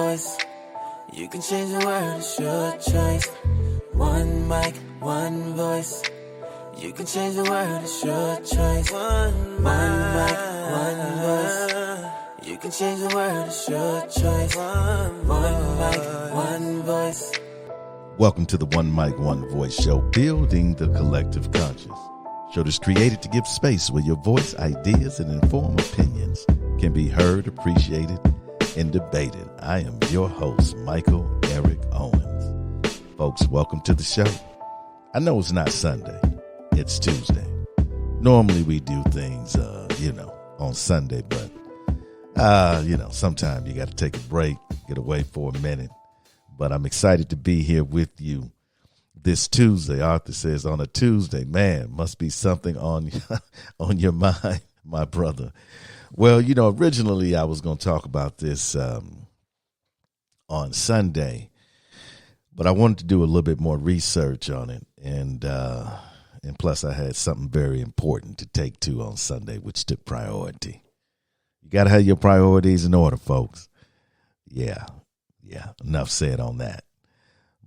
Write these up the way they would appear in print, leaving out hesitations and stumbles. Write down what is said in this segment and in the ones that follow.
voice. You can change the world, it's your choice. One mic, one voice. You can change the world, it's your choice. One mic, one voice. You can change the world, it's your choice. One mic, one voice. Welcome to the One Mic, One Voice show, building the collective conscious. Show that's created to give space where your voice, ideas, and informed opinions can be heard, appreciated, and debated. I am your host, Michael Eric Owens. Folks, welcome to the show. I know it's not Sunday. It's Tuesday. Normally we do things, on Sunday, but, sometimes you got to take a break, get away for a minute. But I'm excited to be here with you this Tuesday. Arthur says on a Tuesday, man, must be something on your mind, my brother. Well, originally I was going to talk about this on Sunday, but I wanted to do a little bit more research on it. And plus I had something very important to take to on Sunday, which took priority. You got to have your priorities in order, folks. Yeah, enough said on that.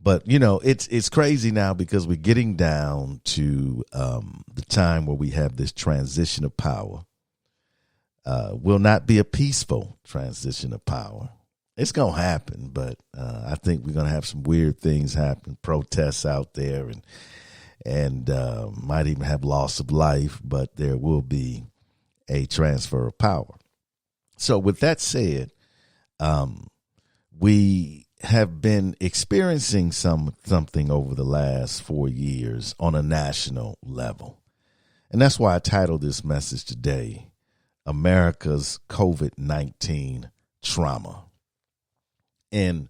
But, it's crazy now because we're getting down to the time where we have this transition of power. Will not be a peaceful transition of power. It's going to happen, but I think we're going to have some weird things happen, protests out there, and might even have loss of life, but there will be a transfer of power. So with that said, we have been experiencing something over the last 4 years on a national level. And that's why I titled this message today, America's COVID-19 Trauma. And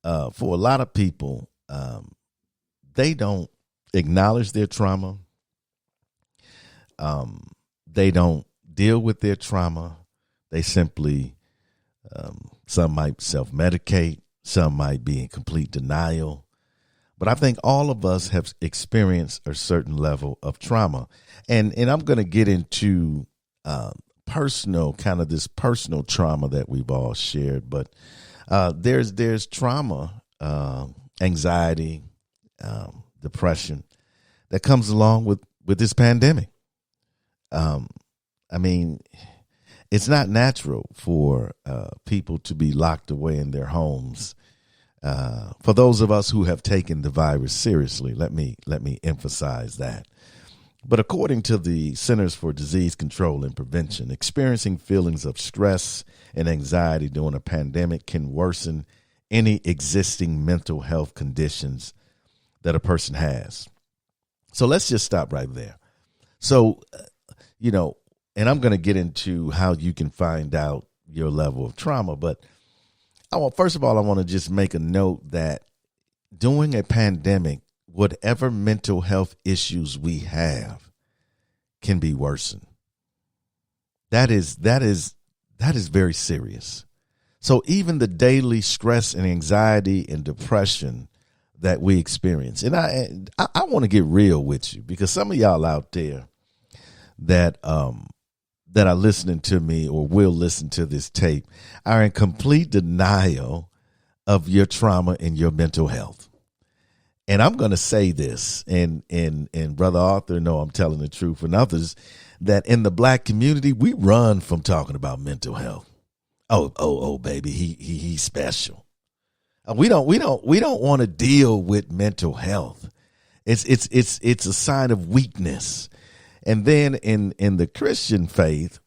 for a lot of people, they don't acknowledge their trauma. They don't deal with their trauma. They simply, some might self-medicate. Some might be in complete denial. But I think all of us have experienced a certain level of trauma. And I'm going to get into personal trauma that we've all shared. But there's trauma, anxiety, depression that comes along with this pandemic. It's not natural for people to be locked away in their homes. For those of us who have taken the virus seriously, let me emphasize that. But according to the Centers for Disease Control and Prevention, experiencing feelings of stress and anxiety during a pandemic can worsen any existing mental health conditions that a person has. So let's just stop right there. So, and I'm going to get into how you can find out your level of trauma. But first of all, I want to just make a note that during a pandemic, whatever mental health issues we have can be worsened. That is very serious. So even the daily stress and anxiety and depression that we experience, and I want to get real with you because some of y'all out there that are listening to me or will listen to this tape are in complete denial of your trauma and your mental health. And I'm going to say this, and Brother Arthur, no, I'm telling the truth, and others, that in the black community, we run from talking about mental health. Oh, baby, he's special. We don't want to deal with mental health. It's a sign of weakness. And then in the Christian faith,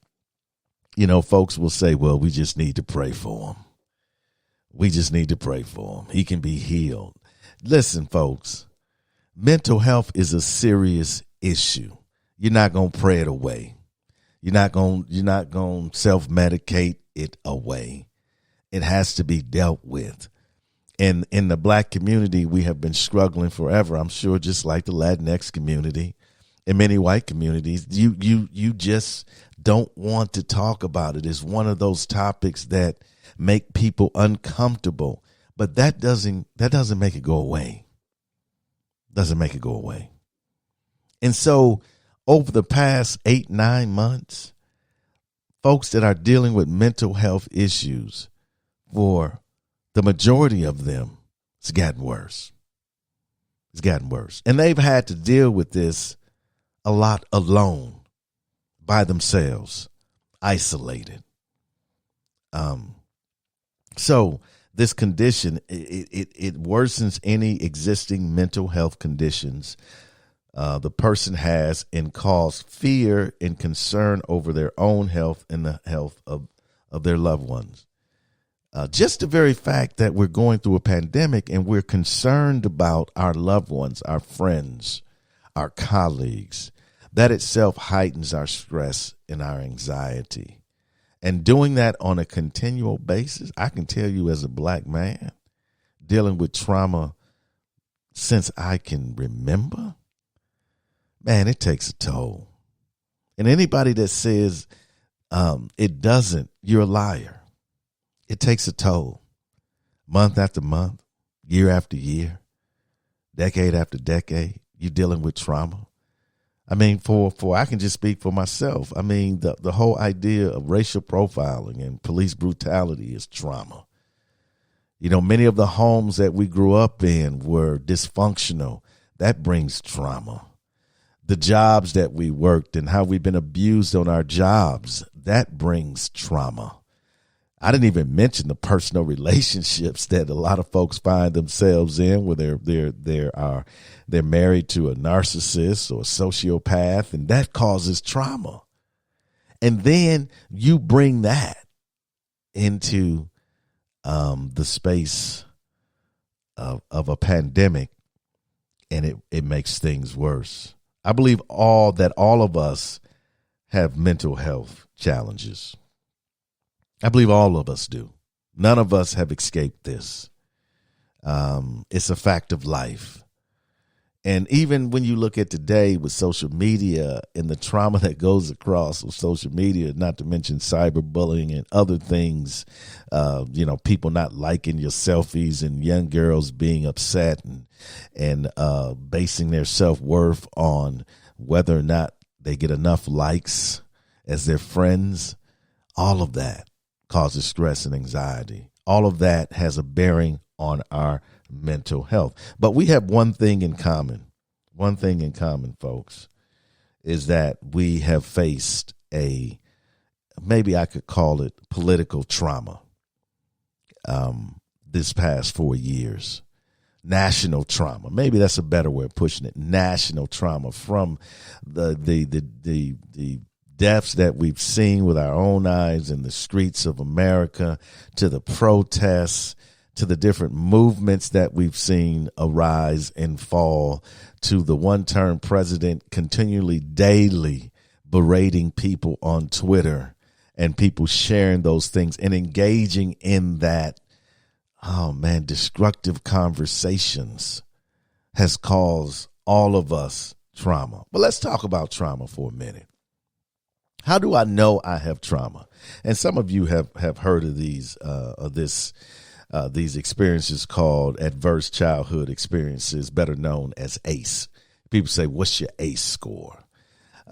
folks will say, well, we just need to pray for him. We just need to pray for him. He can be healed. Listen, folks, mental health is a serious issue. You're not going to pray it away. You're not going to self-medicate it away. It has to be dealt with. And in the black community, we have been struggling forever. I'm sure just like the Latinx community. In many white communities, you just don't want to talk about it. It's one of those topics that make people uncomfortable, but that doesn't make it go away. Doesn't make it go away. And so over the past 8-9 months, folks that are dealing with mental health issues for the majority of them, it's gotten worse. It's gotten worse. And they've had to deal with this a lot alone, by themselves, isolated. So this condition, it worsens any existing mental health conditions the person has and cause fear and concern over their own health and the health of their loved ones. Just the very fact that we're going through a pandemic and we're concerned about our loved ones, our friends, our colleagues, that itself heightens our stress and our anxiety. And doing that on a continual basis, I can tell you as a black man dealing with trauma since I can remember, man, it takes a toll. And anybody that says it doesn't, you're a liar. It takes a toll. Month after month, year after year, decade after decade, you're dealing with trauma. I mean, for I can just speak for myself. I mean, the whole idea of racial profiling and police brutality is trauma. You know, many of the homes that we grew up in were dysfunctional. That brings trauma. The jobs that we worked and how we've been abused on our jobs, that brings trauma. I didn't even mention the personal relationships that a lot of folks find themselves in, where they're married to a narcissist or a sociopath, and that causes trauma. And then you bring that into the space of a pandemic, and it makes things worse. I believe all of us have mental health challenges. I believe all of us do. None of us have escaped this. It's a fact of life. And even when you look at today with social media and the trauma that goes across with social media, not to mention cyberbullying and other things, people not liking your selfies and young girls being upset and basing their self-worth on whether or not they get enough likes as their friends, all of that causes stress and anxiety. All of that has a bearing on our mental health. But we have one thing in common. One thing in common, folks, is that we have faced maybe I could call it political trauma this past 4 years. National trauma. Maybe that's a better way of pushing it. National trauma from the deaths that we've seen with our own eyes in the streets of America, to the protests, to the different movements that we've seen arise and fall, to the one-term president continually daily berating people on Twitter and people sharing those things and engaging in that, destructive conversations has caused all of us trauma. But let's talk about trauma for a minute. How do I know I have trauma? And some of you have heard of these experiences called adverse childhood experiences, better known as ACE. People say, "What's your ACE score?"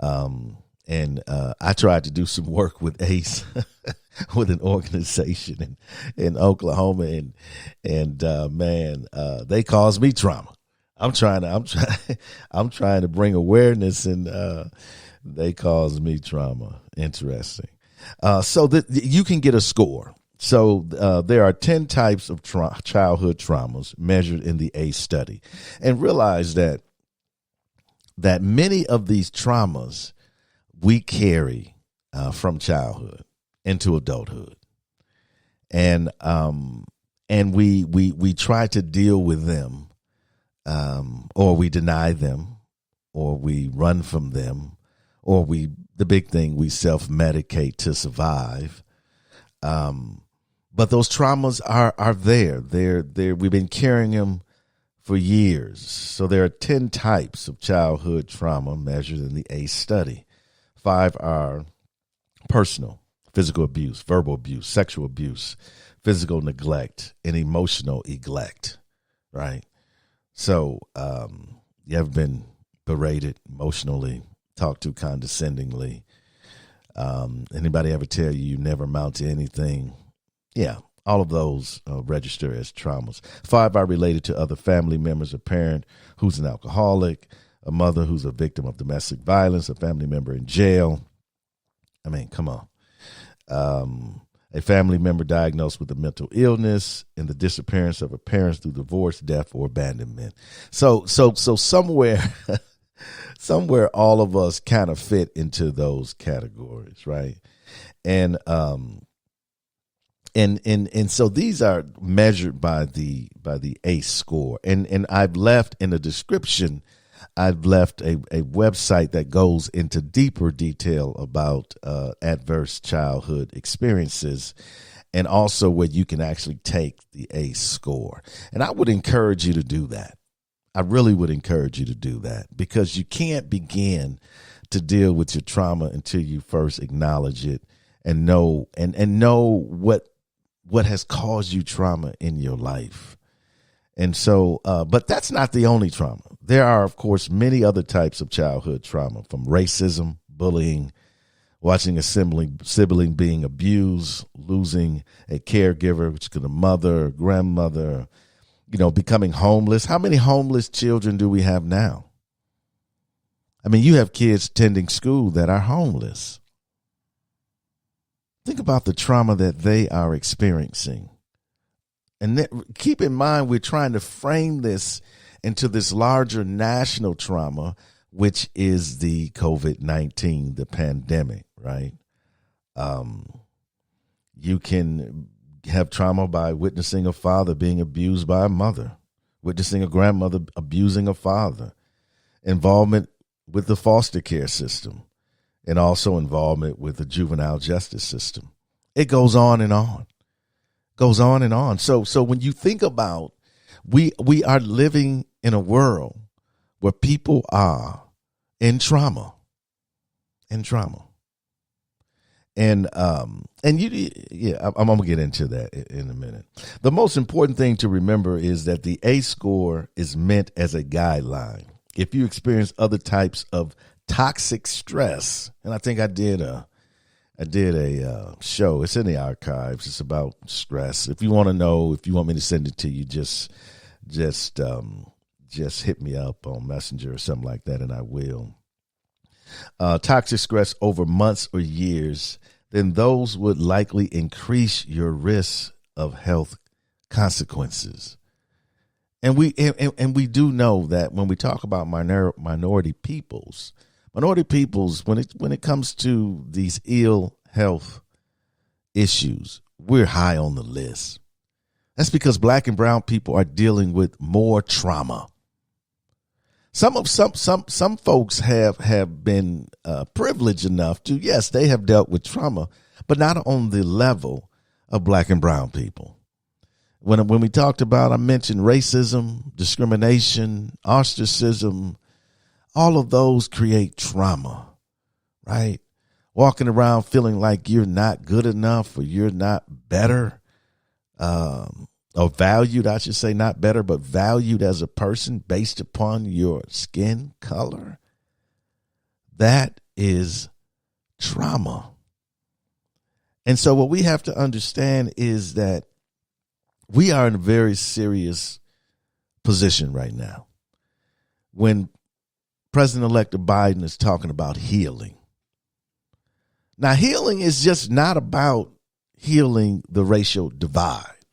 And I tried to do some work with ACE with an organization in Oklahoma, and they caused me trauma. I'm trying to bring awareness, and they caused me trauma. Interesting. So that you can get a score. So there are 10 types of childhood traumas measured in the ACE study, and realize that many of these traumas we carry from childhood into adulthood, and we try to deal with them, or we deny them, or we run from them, or the big thing, we self-medicate to survive. But those traumas are there. We've been carrying them for years. So there are 10 types of childhood trauma measured in the ACE study. 5 are personal, physical abuse, verbal abuse, sexual abuse, physical neglect, and emotional neglect, right? So you ever been berated emotionally, talked to condescendingly? Anybody ever tell you never amount to anything? Yeah, All of those register as traumas. 5 are related to other family members: a parent who's an alcoholic, a mother who's a victim of domestic violence, a family member in jail. I mean, come on. A family member diagnosed with a mental illness, and the disappearance of a parent through divorce, death, or abandonment. So somewhere, somewhere all of us kind of fit into those categories, right? And so these are measured by the ACE score. And I've left in the description, I've left a website that goes into deeper detail about adverse childhood experiences, and also where you can actually take the ACE score. And I would encourage you to do that. I really would encourage you to do that, because you can't begin to deal with your trauma until you first acknowledge it and know what has caused you trauma in your life. And so, but that's not the only trauma. There are, of course, many other types of childhood trauma, from racism, bullying, watching a sibling being abused, losing a caregiver, which could be a mother, grandmother, becoming homeless. How many homeless children do we have now? I mean, you have kids attending school that are homeless. Think about the trauma that they are experiencing. And keep in mind, we're trying to frame this into this larger national trauma, which is the COVID-19, the pandemic, right? You can have trauma by witnessing a father being abused by a mother, witnessing a grandmother abusing a father, involvement with the foster care system, and also involvement with the juvenile justice system. It goes on and on. Goes on and on. So when you think about, we are living in a world where people are in trauma. And I'm gonna get into that in a minute. The most important thing to remember is that the ACE score is meant as a guideline. If you experience other types of toxic stress, and I think I did a show. It's in the archives. It's about stress. If you want to know, if you want me to send it to you, just hit me up on Messenger or something like that, and I will. Toxic stress over months or years, then those would likely increase your risk of health consequences. And we do know that when we talk about minority peoples, when it comes to these ill health issues, we're high on the list. That's because Black and brown people are dealing with more trauma. Some folks have been privileged enough to, yes, they have dealt with trauma, but not on the level of Black and brown people. When we talked about, I mentioned racism, discrimination, ostracism. All of those create trauma, right? Walking around feeling like you're not good enough, or you're not better, or valued, I should say, not better, but valued as a person based upon your skin color. That is trauma. And so what we have to understand is that we are in a very serious position right now. When President-elect Biden is talking about healing. Now, healing is just not about healing the racial divide.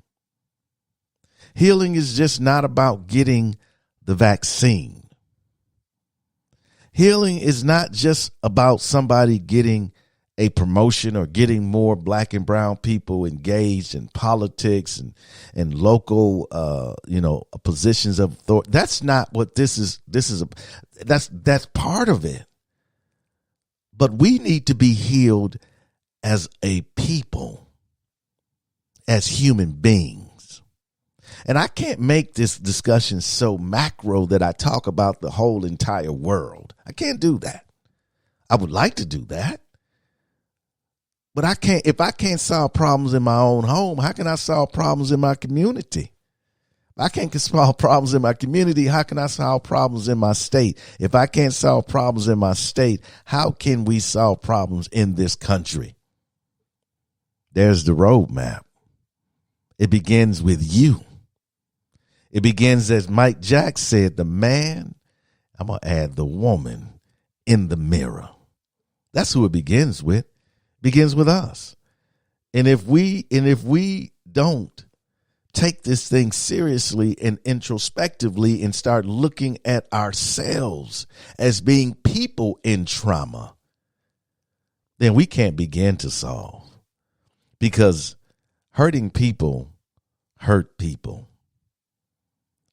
Healing is just not about getting the vaccine. Healing is not just about somebody getting a promotion or getting more Black and brown people engaged in politics and local, positions of authority. That's not what this is. That's part of it. But we need to be healed as a people, as human beings. And I can't make this discussion so macro that I talk about the whole entire world. I can't do that. I would like to do that. But I can't. If I can't solve problems in my own home, how can I solve problems in my community? If I can't solve problems in my community, how can I solve problems in my state? If I can't solve problems in my state, how can we solve problems in this country? There's the roadmap. It begins with you. It begins, as Mike Jack said, the man, I'm going to add the woman in the mirror. That's who it begins with. It begins with us. And if we don't take this thing seriously and introspectively and start looking at ourselves as being people in trauma, then we can't begin to solve, because hurting people hurt people.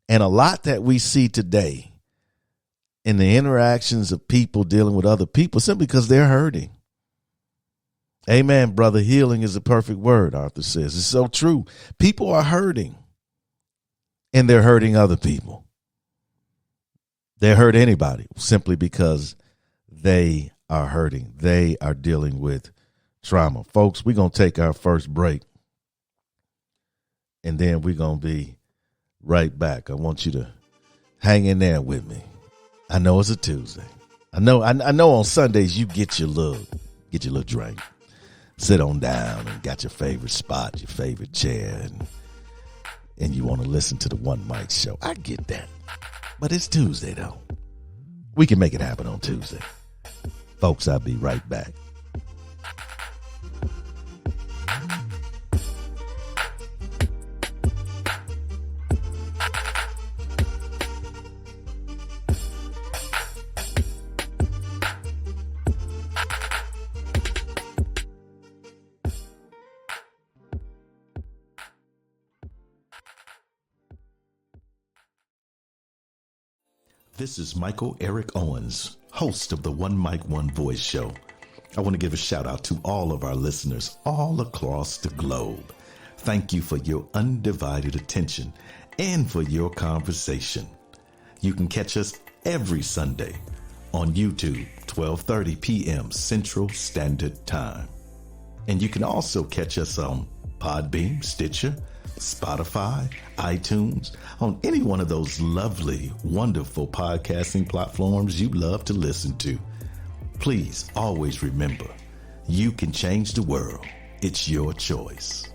And a lot that we see today in the interactions of people dealing with other people simply because they're hurting. Amen, brother. Healing is a perfect word, Arthur says. It's so true. People are hurting, and they're hurting other people. They hurt anybody simply because they are hurting. They are dealing with trauma. Folks, we're going to take our first break, and then we're going to be right back. I want you to hang in there with me. I know it's a Tuesday. I know on Sundays you get your little drink. Sit on down and got your favorite spot, your favorite chair, and you want to listen to the One Mic Show. I get that. But it's Tuesday, though. We can make it happen on Tuesday. Folks, I'll be right back. This is Michael Eric Owens, host of the One Mic, One Voice show. I want to give a shout out to all of our listeners all across the globe. Thank you for your undivided attention and for your conversation. You can catch us every Sunday on YouTube, 12:30 p.m. Central Standard Time. And you can also catch us on Podbean, Stitcher, Spotify, iTunes, on any one of those lovely, wonderful podcasting platforms you love to listen to. Please always remember, you can change the world. It's your choice.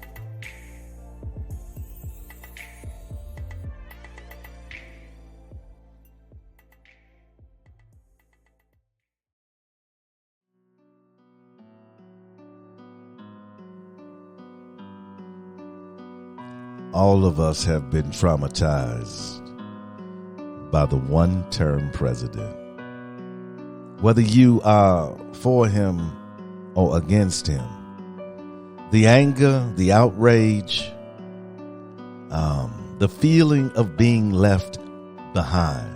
All of us have been traumatized by the one-term president. Whether you are for him or against him, the anger, the outrage, the feeling of being left behind,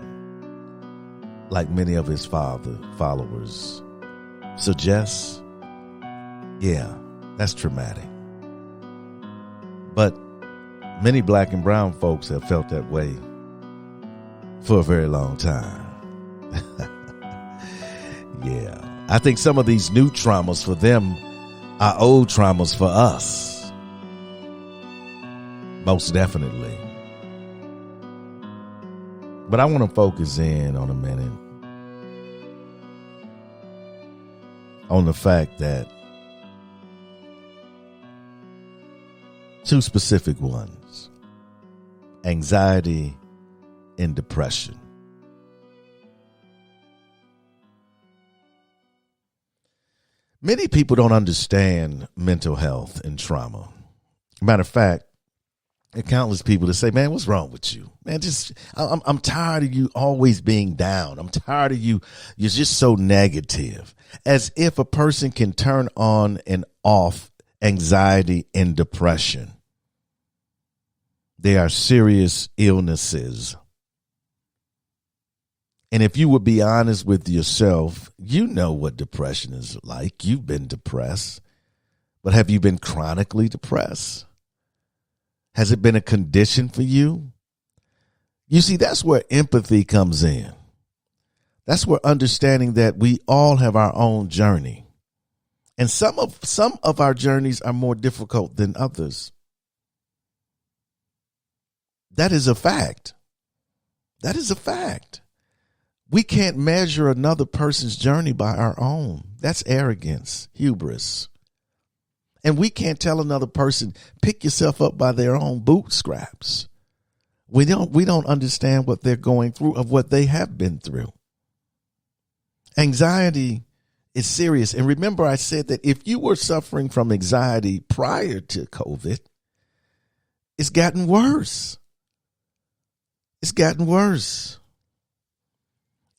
like many of his followers suggest, yeah, that's traumatic. But many black and brown folks have felt that way for a very long time. Yeah. I think some of these new traumas for them are old traumas for us. Most definitely. But I want to focus in on a minute on the fact that two specific ones: anxiety and depression. Many people don't understand mental health and trauma. Matter of fact, there are countless people that say, man, what's wrong with you? Man, I'm tired of you always being down. I'm tired of you. You're just so negative. As if a person can turn on and off anxiety and depression. They are serious illnesses. And if you would be honest with yourself, you know what depression is like. You've been depressed. But have you been chronically depressed? Has it been a condition for you? You see, that's where empathy comes in. That's where understanding that we all have our own journey. And some of our journeys are more difficult than others. That is a fact. That is a fact. We can't measure another person's journey by our own. That's arrogance, hubris. And we can't tell another person, pick yourself up by their own bootstraps. We don't understand what they're going through, of what they have been through. Anxiety is serious. And remember, I said that if you were suffering from anxiety prior to COVID, it's gotten worse. It's gotten worse.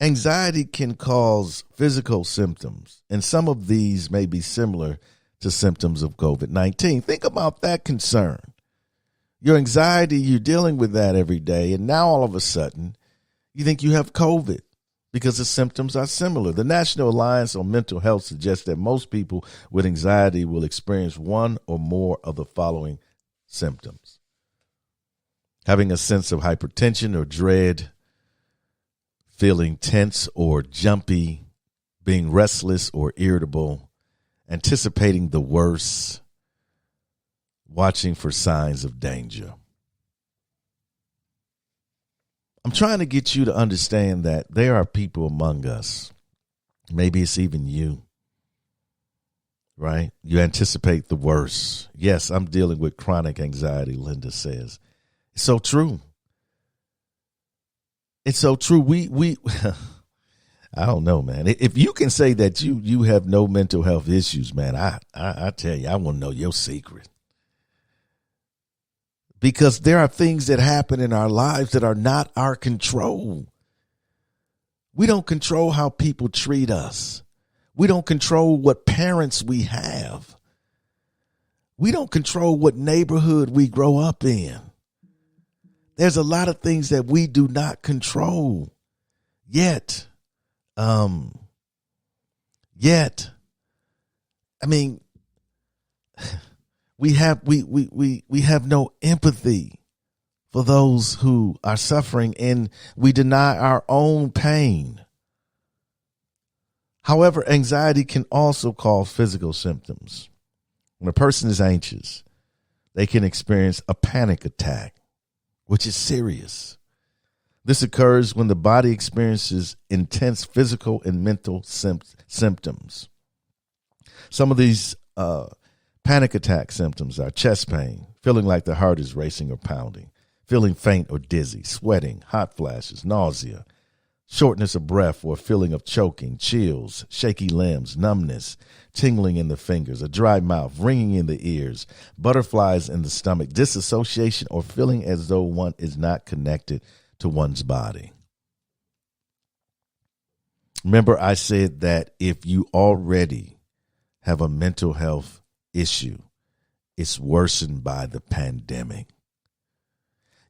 Anxiety can cause physical symptoms, and some of these may be similar to symptoms of COVID-19. Think about that concern. Your anxiety, you're dealing with that every day, and now all of a sudden, you think you have COVID because the symptoms are similar. The National Alliance on Mental Health suggests that most people with anxiety will experience one or more of the following symptoms: having a sense of hypertension or dread, feeling tense or jumpy, being restless or irritable, anticipating the worst, watching for signs of danger. I'm trying to get you to understand that there are people among us, maybe it's even you, right? You anticipate the worst. Yes, I'm dealing with chronic anxiety, Linda says. It's so true. It's so true. We I don't know, man. If you can say that you have no mental health issues, man, I tell you, I want to know your secret. Because there are things that happen in our lives that are not our control. We don't control how people treat us. We don't control what parents we have. We don't control what neighborhood we grow up in. There's a lot of things that we do not control. Yet, I mean, we have no empathy for those who are suffering, and we deny our own pain. However, anxiety can also cause physical symptoms. When a person is anxious, they can experience a panic attack, which is serious. This occurs when the body experiences intense physical and mental symptoms. Some of these panic attack symptoms are chest pain, feeling like the heart is racing or pounding, feeling faint or dizzy, sweating, hot flashes, nausea, shortness of breath or feeling of choking, chills, shaky limbs, numbness, tingling in the fingers, a dry mouth, ringing in the ears, butterflies in the stomach, disassociation, or feeling as though one is not connected to one's body. Remember, I said that if you already have a mental health issue, it's worsened by the pandemic.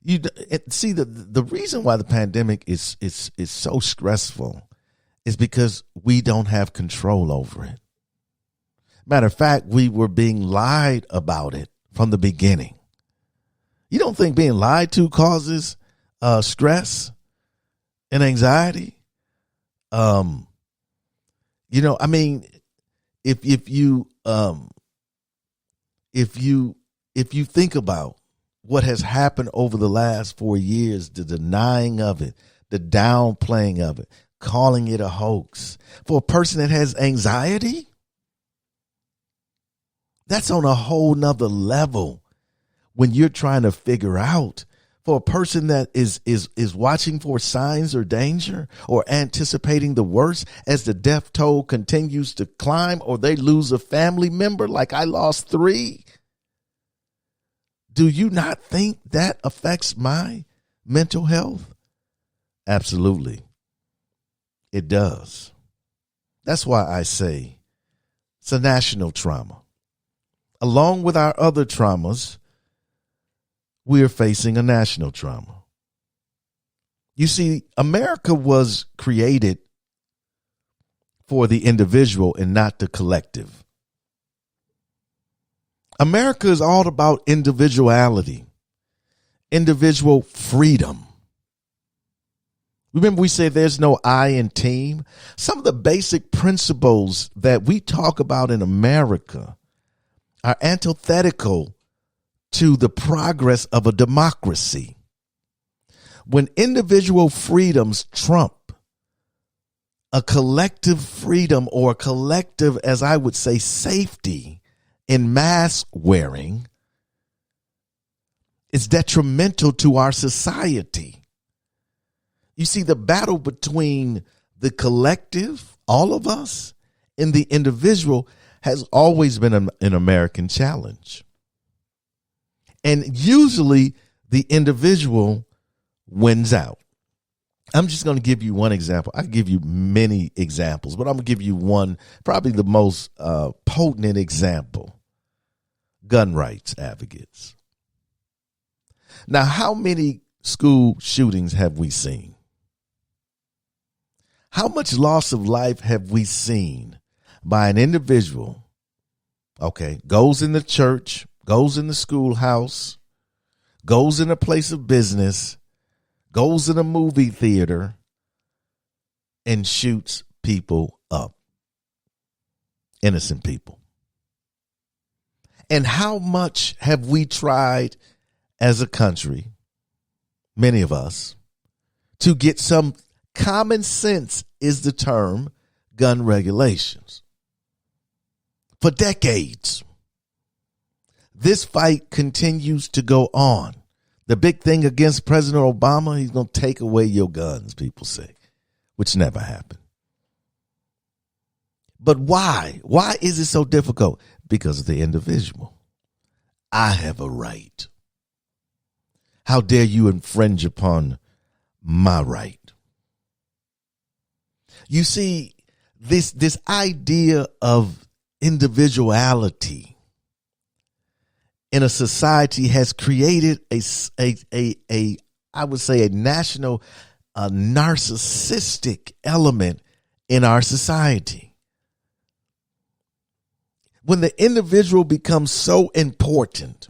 You see, the reason why the pandemic is so stressful is because we don't have control over it. Matter of fact, we were being lied about it from the beginning. You don't think being lied to causes stress and anxiety? I mean, if you think about what has happened over the last 4 years, the denying of it, the downplaying of it, calling it a hoax, for a person that has anxiety, that's on a whole nother level. When you're trying to figure out, for a person that is watching for signs or danger or anticipating the worst as the death toll continues to climb, or they lose a family member, like I lost 3. Do you not think that affects my mental health? Absolutely. It does. That's why I say it's a national trauma. Along with our other traumas, we are facing a national trauma. You see, America was created for the individual and not the collective. America is all about individuality, individual freedom. Remember, we say there's no I in team. Some of the basic principles that we talk about in America are antithetical to the progress of a democracy. When individual freedoms trump a collective freedom, or a collective, as I would say, safety in mask wearing is detrimental to our society. You see, the battle between the collective, all of us, and the individual has always been an American challenge. And usually the individual wins out. I'm just going to give you one example. I give you many examples, but I'm going to give you one, probably the most potent example. Gun rights advocates. Now, how many school shootings have we seen? How much loss of life have we seen by an individual, goes in the church, goes in the schoolhouse, goes in a place of business, goes in a movie theater, and shoots people up, innocent people? And how much have we tried as a country, many of us, to get some common sense is the term gun regulations? For decades, this fight continues to go on. The big thing against President Obama, he's going to take away your guns, people say, which never happened. But why? Why is it so difficult? Because of the individual. I have a right. How dare you infringe upon my right? You see, this idea of individuality in a society has created I would say a national narcissistic element in our society. When the individual becomes so important,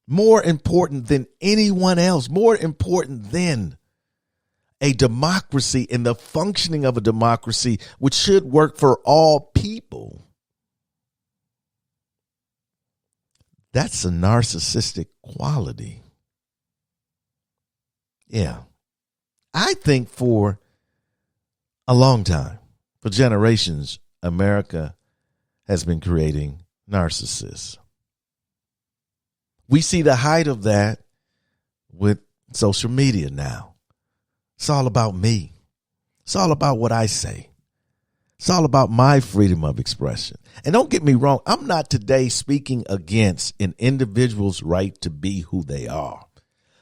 more important than anyone else, more important than a democracy and the functioning of a democracy, which should work for all people, that's a narcissistic quality. Yeah. I think for a long time, for generations, America has been creating narcissists. We see the height of that with social media now. It's all about me. It's all about what I say. It's all about my freedom of expression. And don't get me wrong, I'm not today speaking against an individual's right to be who they are.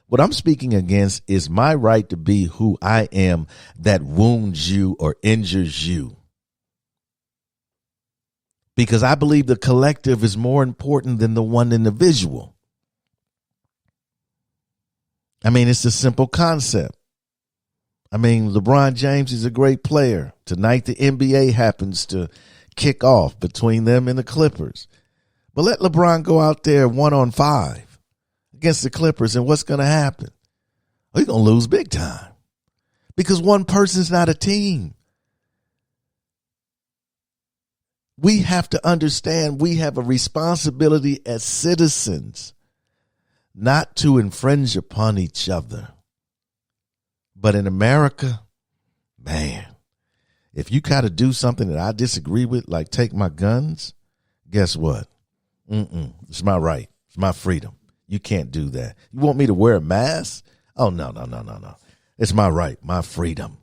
What I'm speaking against is my right to be who I am that wounds you or injures you. Because I believe the collective is more important than the one individual. I mean, it's a simple concept. I mean, LeBron James is a great player. Tonight, the NBA happens to kick off between them and the Clippers. But let LeBron go out there 1-on-5 against the Clippers, and what's going to happen? Oh, he's going to lose big time because one person's not a team. We have to understand we have a responsibility as citizens not to infringe upon each other. But in America, man, if you kind of do something that I disagree with, like take my guns, guess what? It's my right. It's my freedom. You can't do that. You want me to wear a mask? Oh, no. It's my right, my freedom.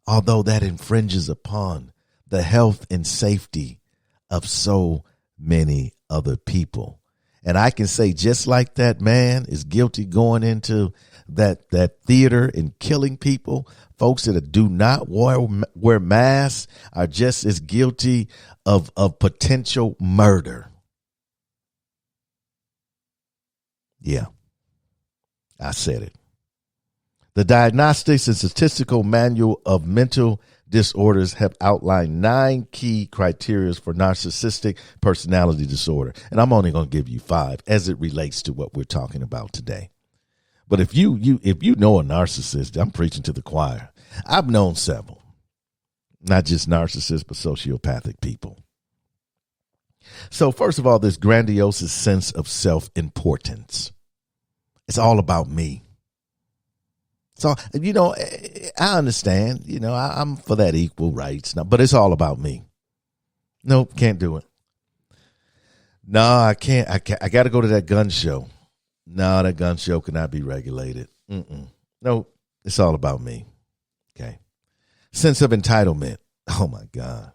Although that infringes upon the health and safety of so many other people. And I can say just like that man is guilty going into that theater and killing people, folks that do not wear masks are just as guilty of potential murder. Yeah, I said it. The Diagnostics and Statistical Manual of Mental Disorders have outlined 9 key criteria for narcissistic personality disorder. And I'm only going to give you 5 as it relates to what we're talking about today. But if you know a narcissist, I'm preaching to the choir. I've known several, not just narcissists, but sociopathic people. So first of all, this grandiose sense of self-importance. It's all about me. So, I understand, I'm for that equal rights now, but it's all about me. Nope, can't do it. No, I can't. I got to go to that gun show. No, that gun show cannot be regulated. No, it's all about me. Okay. Sense of entitlement. Oh, my God.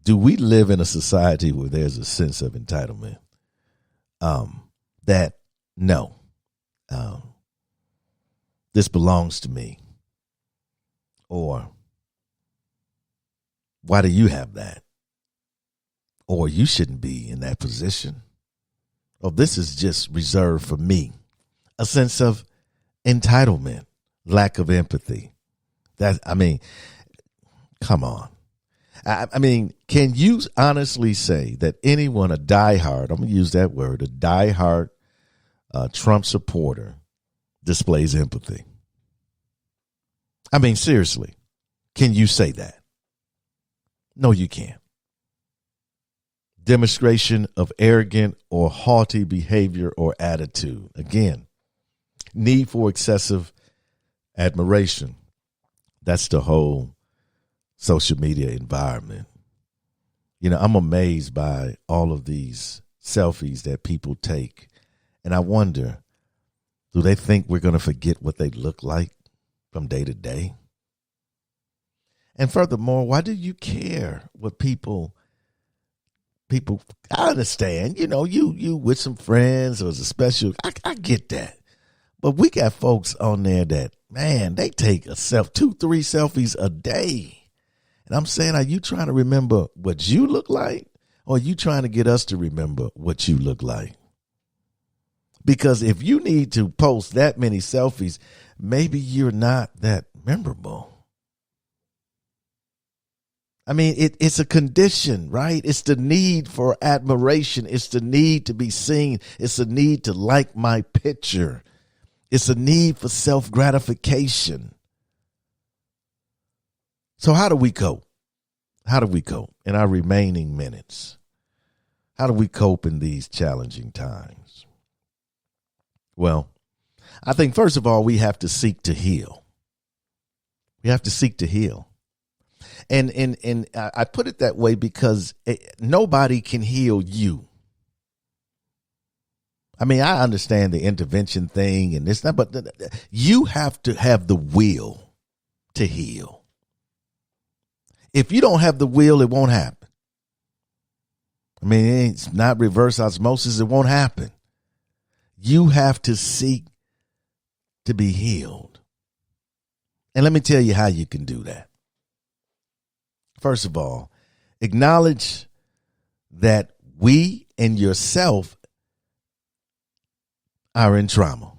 Do we live in a society where there's a sense of entitlement? No. This belongs to me. Or why do you have that? Or you shouldn't be in that position. Or this is just reserved for me. A sense of entitlement, lack of empathy. Come on. I mean, can you honestly say that anyone, a diehard, I'm going to use that word, a diehard Trump supporter displays empathy? I mean, seriously, can you say that? No, you can't. Demonstration of arrogant or haughty behavior or attitude. Again, need for excessive admiration. That's the whole social media environment. You know, I'm amazed by all of these selfies that people take. And I wonder, do they think we're going to forget what they look like from day to day? And furthermore, why do you care what people, I understand, you know, you with some friends or as a special, I get that. But we got folks on there that, man, they take 2-3 selfies a day. And I'm saying, are you trying to remember what you look like? Or are you trying to get us to remember what you look like? Because if you need to post that many selfies, maybe you're not that memorable. I mean, it's a condition, right? It's the need for admiration. It's the need to be seen. It's a need to like my picture. It's a need for self-gratification. So how do we cope? How do we cope in our remaining minutes? How do we cope in these challenging times? Well, I think, first of all, we have to seek to heal. We have to seek to heal. And I put it that way because nobody can heal you. I mean, I understand the intervention thing and this, but you have to have the will to heal. If you don't have the will, it won't happen. I mean, it's not reverse osmosis. It won't happen. You have to seek to be healed. And let me tell you how you can do that. First of all, acknowledge that we and yourself are in trauma.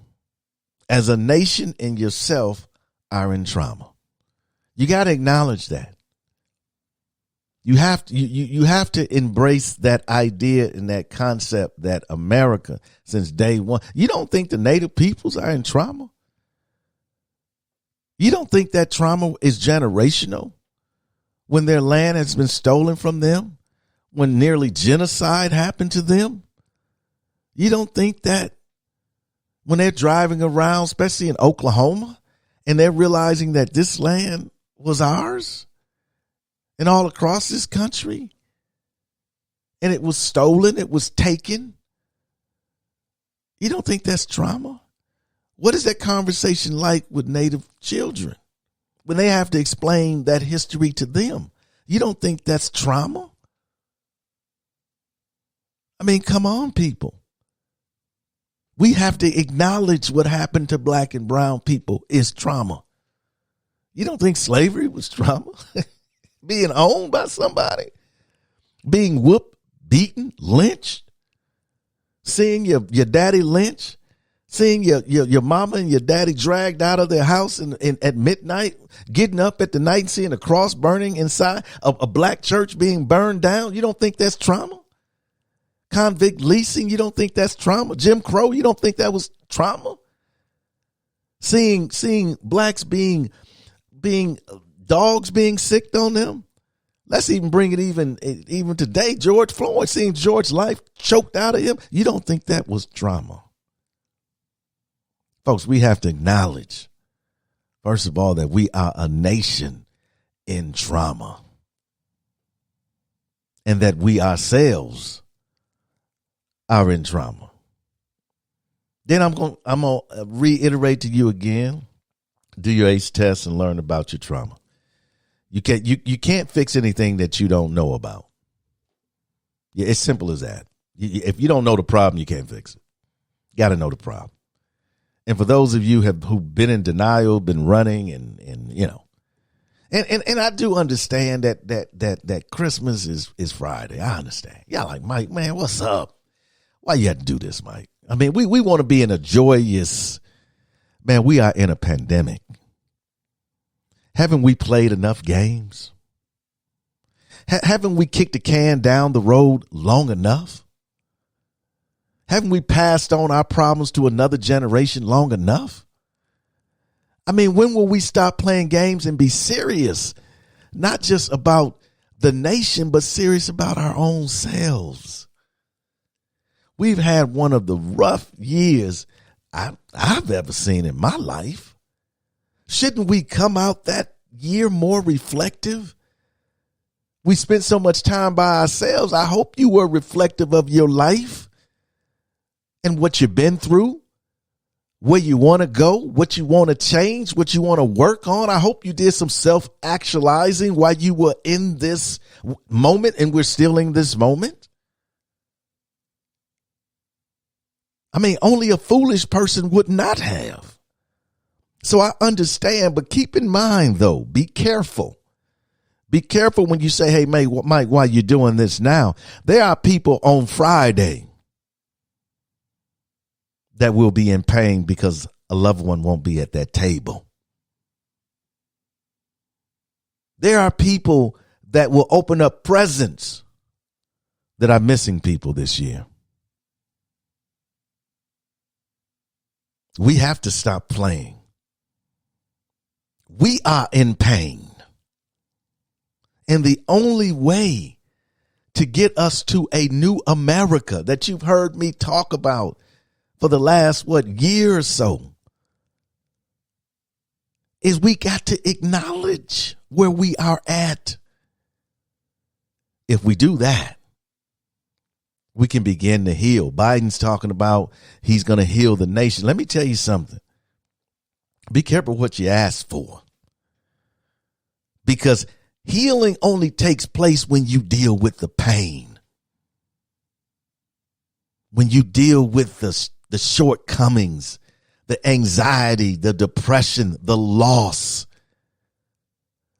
As a nation and yourself are in trauma. You got to acknowledge that. You have to embrace that idea and that concept that America, since day one, you don't think the native peoples are in trauma? You don't think that trauma is generational? When their land has been stolen from them? When nearly genocide happened to them? You don't think that when they're driving around, especially in Oklahoma, and they're realizing that this land was ours? And all across this country, and it was stolen, it was taken. You don't think that's trauma? What is that conversation like with Native children when they have to explain that history to them? You don't think that's trauma? I mean, come on, people. We have to acknowledge what happened to black and brown people is trauma. You don't think slavery was trauma? Being owned by somebody, being whooped, beaten, lynched, seeing your daddy lynched, seeing your mama and your daddy dragged out of their house at midnight, getting up at the night and seeing a cross burning inside a black church being burned down. You don't think that's trauma? Convict leasing, you don't think that's trauma? Jim Crow, you don't think that was trauma? Seeing blacks being dogs being sicked on them. Let's even bring it even today. George Floyd, seeing George's life choked out of him. You don't think that was trauma? Folks, we have to acknowledge, first of all, that we are a nation in trauma. And that we ourselves are in trauma. Then I'm going to reiterate to you again, do your ACE test and learn about your trauma. You can't fix anything that you don't know about. Yeah, it's simple as that. If you don't know the problem, you can't fix it. You got to know the problem. And for those of you who've been in denial, been running, and you know, and I do understand that Christmas is Friday. I understand. Y'all like, Mike, man, what's up? Why you had to do this, Mike? I mean, we want to be in a joyous, man, we are in a pandemic. Haven't we played enough games? Haven't we kicked the can down the road long enough? Haven't we passed on our problems to another generation long enough? I mean, when will we stop playing games and be serious? Not just about the nation, but serious about our own selves. We've had one of the rough years I've ever seen in my life. Shouldn't we come out that year more reflective? We spent so much time by ourselves. I hope you were reflective of your life and what you've been through, where you want to go, what you want to change, what you want to work on. I hope you did some self-actualizing while you were in this moment, and we're still in this moment. I mean, only a foolish person would not have. So I understand, but keep in mind, though, be careful. Be careful when you say, hey, Mike, why you doing this now? There are people on Friday that will be in pain because a loved one won't be at that table. There are people that will open up presents that are missing people this year. We have to stop playing. We are in pain. And the only way to get us to a new America that you've heard me talk about for the last, year or so, is we got to acknowledge where we are at. If we do that, we can begin to heal. Biden's talking about he's going to heal the nation. Let me tell you something. Be careful what you ask for. Because healing only takes place when you deal with the pain. When you deal with the shortcomings, the anxiety, the depression, the loss.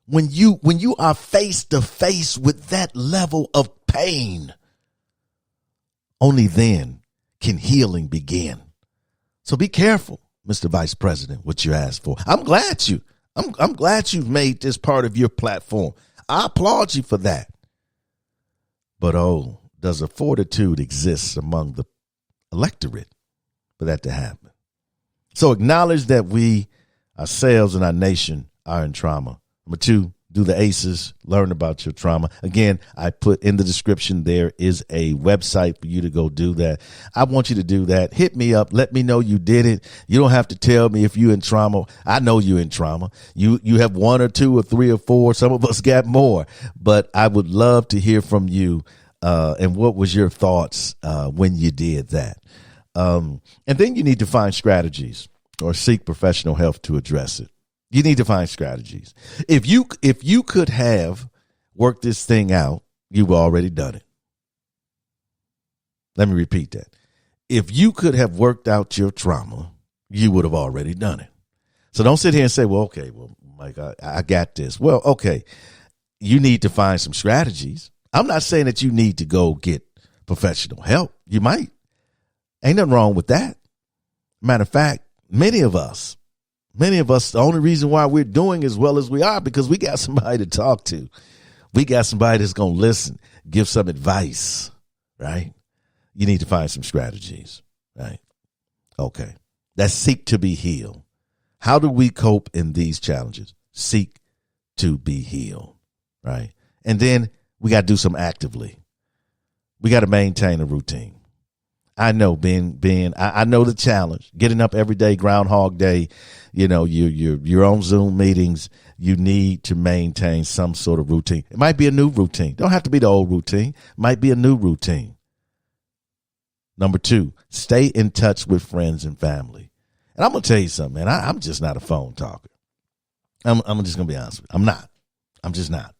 When you are face to face with that level of pain, only then can healing begin. So be careful, Mr. Vice President, what you asked for. I'm glad you've made this part of your platform. I applaud you for that. But does a fortitude exist among the electorate for that to happen? So acknowledge that we, ourselves and our nation, are in trauma. Number 2, do the ACEs, learn about your trauma. Again, I put in the description, there is a website for you to go do that. I want you to do that. Hit me up. Let me know you did it. You don't have to tell me if you're in trauma. I know you're in trauma. You have 1 or 2 or 3 or 4. Some of us got more. But I would love to hear from you. And what was your thoughts when you did that? And then you need to find strategies or seek professional help to address it. You need to find strategies. If you could have worked this thing out, you've already done it. Let me repeat that. If you could have worked out your trauma, you would have already done it. So don't sit here and say, Mike, I got this. Well, okay, you need to find some strategies. I'm not saying that you need to go get professional help. You might. Ain't nothing wrong with that. Matter of fact, many of us, the only reason why we're doing as well as we are because we got somebody to talk to. We got somebody that's going to listen, give some advice, right? You need to find some strategies, right? Okay. Let's seek to be healed. How do we cope in these challenges? Seek to be healed, right? And then we got to do some actively. We got to maintain a routine. I know I know the challenge, getting up every day, Groundhog Day, you're on Zoom meetings. You need to maintain some sort of routine. It might be a new routine. Don't have to be the old routine. It might be a new routine. Number 2, stay in touch with friends and family. And I'm going to tell you something, man. I'm just not a phone talker. I'm just going to be honest with you. I'm just not.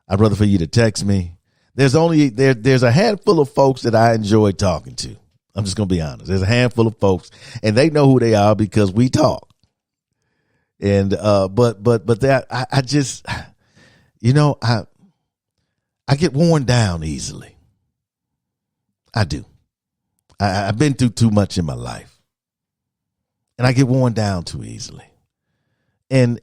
I'd rather for you to text me. There's a handful of folks that I enjoy talking to. I'm just going to be honest. There's a handful of folks, and they know who they are because we talk. And but that I just, I get worn down easily. I do. I've been through too much in my life, and I get worn down too easily. And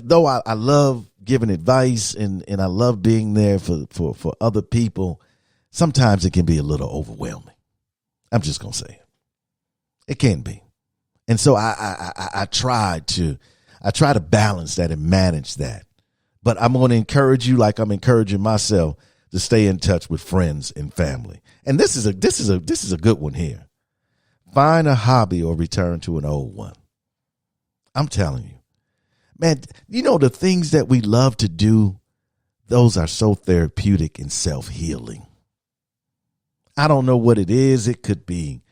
though I love giving advice and I love being there for other people, sometimes it can be a little overwhelming. I'm just gonna say it can be. And so I try to balance that and manage that. But I'm going to encourage you, like I'm encouraging myself, to stay in touch with friends and family. And this is a good one here. Find a hobby or return to an old one. I'm telling you, man, the things that we love to do, those are so therapeutic and self-healing. I don't know what it is. It could be,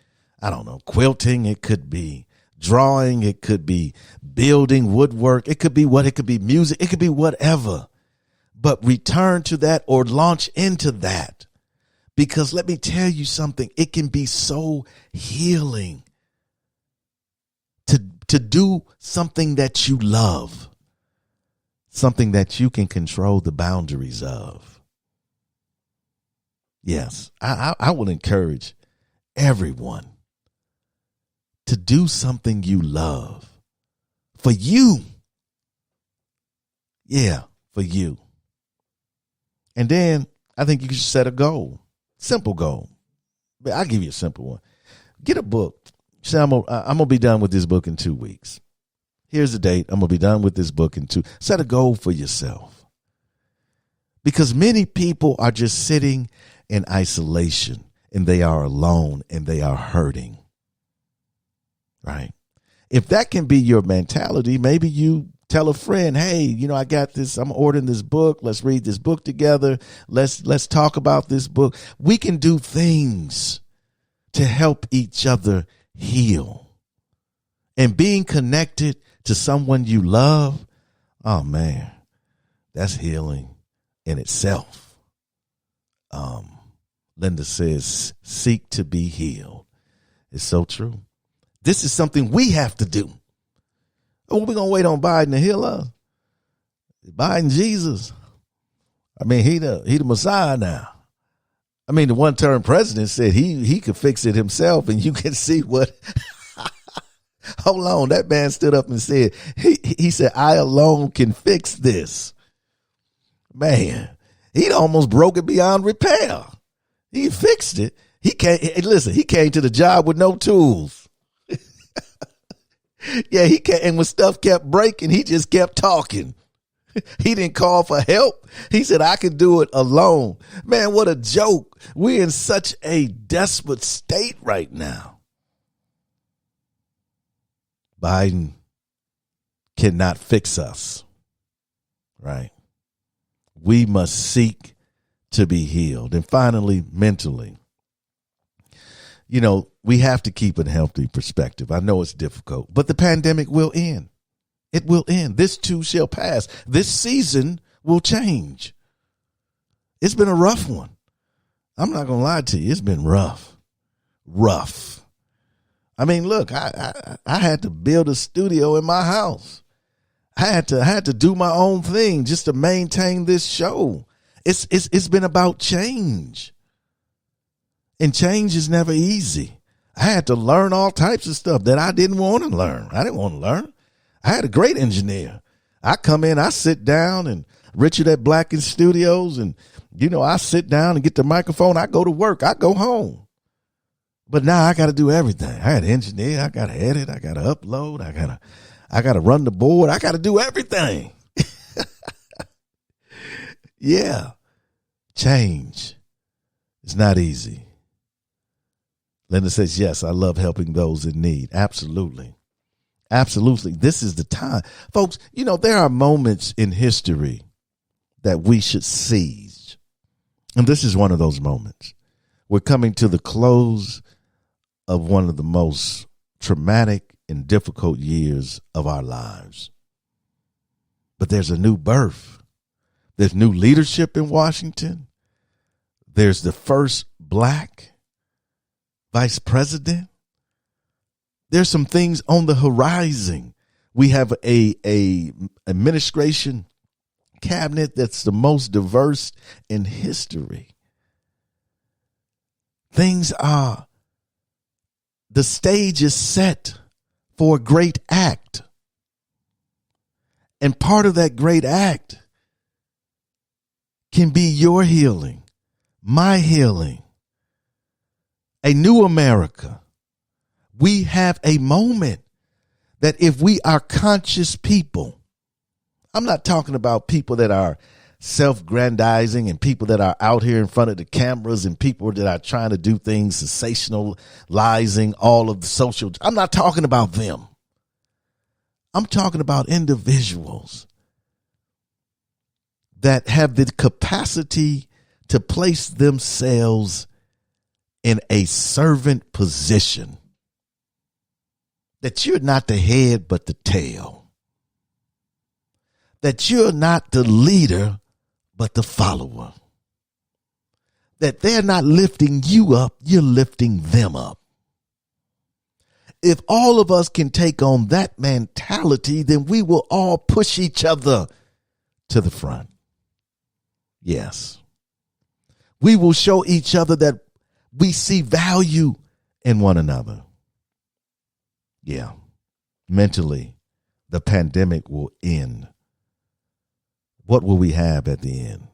quilting. It could be drawing. It could be building, woodwork. It could be music. It could be whatever. But return to that or launch into that. Because let me tell you something, it can be so healing to do something that you love, something that you can control the boundaries of. Yes, I will encourage everyone to do something you love for you. Yeah, for you. And then I think you should set a goal, simple goal. I'll give you a simple one. Get a book. Say, I'm gonna be done with this book in 2 weeks. Here's the date. I'm gonna be done with this book in 2. Set a goal for yourself. Because many people are just sitting in isolation and they are alone and they are hurting. Right? If that can be your mentality, maybe you tell a friend, hey, I got this. I'm ordering this book. Let's read this book together. Let's talk about this book. We can do things to help each other heal. And being connected to someone you love, oh man, that's healing in itself. Linda says, seek to be healed. It's so true. This is something we have to do. Oh, we're going to wait on Biden to heal us. Biden, Jesus. I mean, he the Messiah now. I mean, the one-term president said he could fix it himself, and you can see what. Hold on, that man stood up and said, he said, I alone can fix this. Man, he almost broke it beyond repair. He fixed it. He came to the job with no tools. Yeah, he can't. And when stuff kept breaking, he just kept talking. He didn't call for help. He said, I can do it alone. Man, what a joke. We're in such a desperate state right now. Biden cannot fix us, right? We must seek to be healed. And finally, mentally. We have to keep a healthy perspective. I know it's difficult, but the pandemic will end. It will end. This too shall pass. This season will change. It's been a rough one. I'm not going to lie to you. It's been rough. I mean, look, I had to build a studio in my house. I had to do my own thing just to maintain this show. It's been about change. And change is never easy. I had to learn all types of stuff that I didn't want to learn. I didn't want to learn. I had a great engineer. I come in, I sit down, and Richard at Blacken Studios, and, I sit down and get the microphone. I go to work. I go home. But now I got to do everything. I had an engineer. I got to edit. I got to upload. I got to run the board. I got to do everything. Yeah. Change. It's not easy. Linda says, yes, I love helping those in need. Absolutely. Absolutely. This is the time. Folks, there are moments in history that we should seize. And this is one of those moments. We're coming to the close of one of the most traumatic and difficult years of our lives. But there's a new birth. There's new leadership in Washington. There's the first black vice president. There's some things on the horizon. We have a administration cabinet that's the most diverse in history. The stage is set for a great act. And part of that great act can be your healing, my healing, a new America. We have a moment that if we are conscious people, I'm not talking about people that are self-grandizing and people that are out here in front of the cameras and people that are trying to do things, sensationalizing all of the social. I'm not talking about them. I'm talking about individuals that have the capacity to place themselves in a servant position. That you're not the head, but the tail. That you're not the leader, but the follower. That they're not lifting you up, you're lifting them up. If all of us can take on that mentality, then we will all push each other to the front. Yes. We will show each other that we see value in one another. Yeah. Mentally, the pandemic will end. What will we have at the end?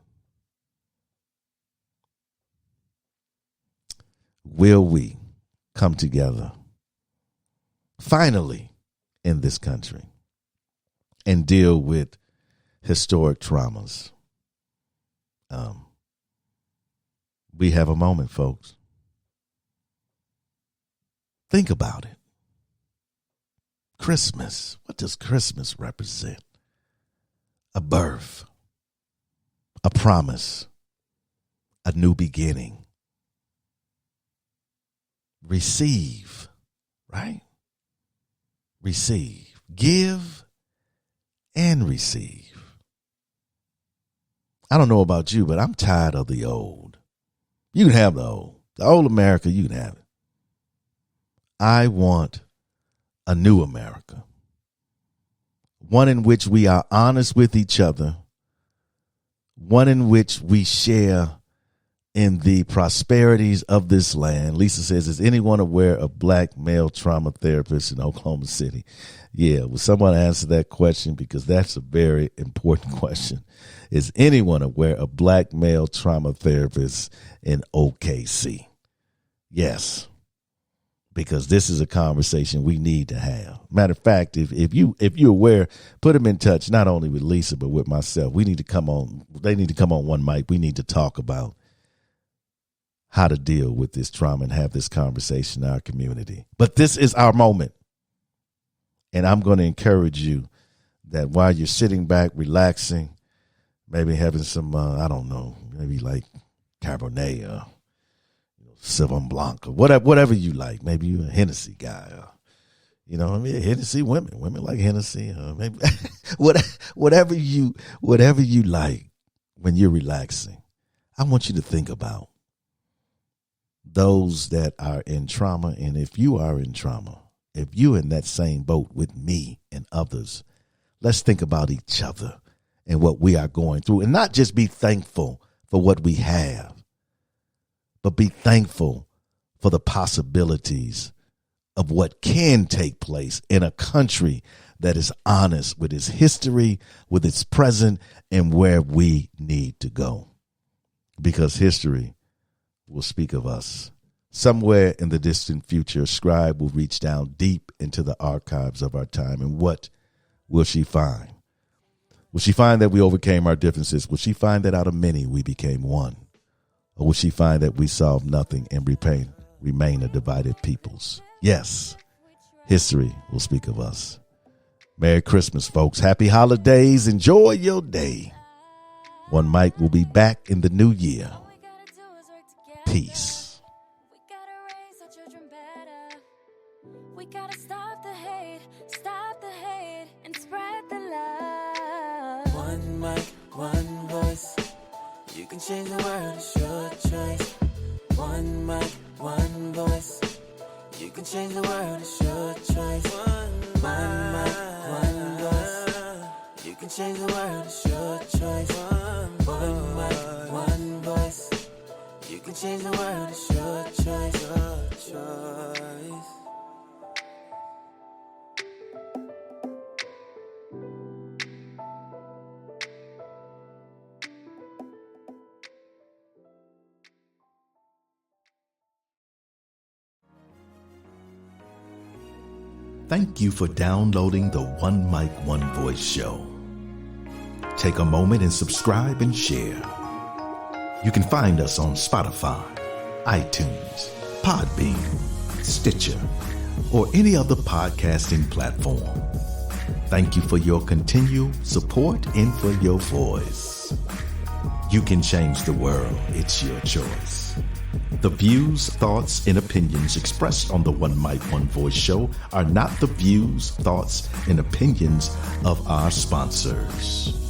Will we come together finally in this country and deal with historic traumas? We have a moment, folks. Think about it. Christmas. What does Christmas represent? A birth, a promise, a new beginning. Receive, right? Receive. Give and receive. I don't know about you, but I'm tired of the old. You can have the old. The old America, you can have it. I want a new America. One in which we are honest with each other. One in which we share in the prosperities of this land. Lisa says, is anyone aware of black male trauma therapists in Oklahoma City? Yeah, will someone answer that question? Because that's a very important question. Is anyone aware of black male trauma therapists in OKC? Yes. Because this is a conversation we need to have. Matter of fact, if you're aware, put them in touch, not only with Lisa, but with myself. We need to come on. They need to come on one mic. We need to talk about how to deal with this trauma and have this conversation in our community. But this is our moment. And I'm going to encourage you that while you're sitting back, relaxing, maybe having some, I don't know, maybe like Cabernet or Sauvignon Blanc or whatever you like. Maybe you're a Hennessy guy. Hennessy women like Hennessy. Maybe whatever you like when you're relaxing. I want you to think about those that are in trauma. And if you are in trauma, if you're in that same boat with me and others, let's think about each other and what we are going through, and not just be thankful for what we have, but be thankful for the possibilities of what can take place in a country that is honest with its history, with its present, and where we need to go. Because history will speak of us. Somewhere in the distant future, a scribe will reach down deep into the archives of our time. And what will she find? Will she find that we overcame our differences? Will she find that out of many we became one? Or will she find that we solved nothing and remain a divided peoples? Yes, history will speak of us. Merry Christmas, folks. Happy holidays. Enjoy your day. One Mic will be back in the new year. Peace. One mic, one voice. You can change the world, it's your choice. One mic, one voice. You can change the world, it's your choice. One mic, one voice. You can change the world, it's your choice. One mic, one voice. You can change the world, it's your choice. Your choice. Thank you for downloading the One Mic, One Voice show. Take a moment and subscribe and share. You can find us on Spotify, iTunes, Podbean, Stitcher, or any other podcasting platform. Thank you for your continued support and for your voice. You can change the world. It's your choice. The views, thoughts, and opinions expressed on the One Mic, One Voice show are not the views, thoughts, and opinions of our sponsors.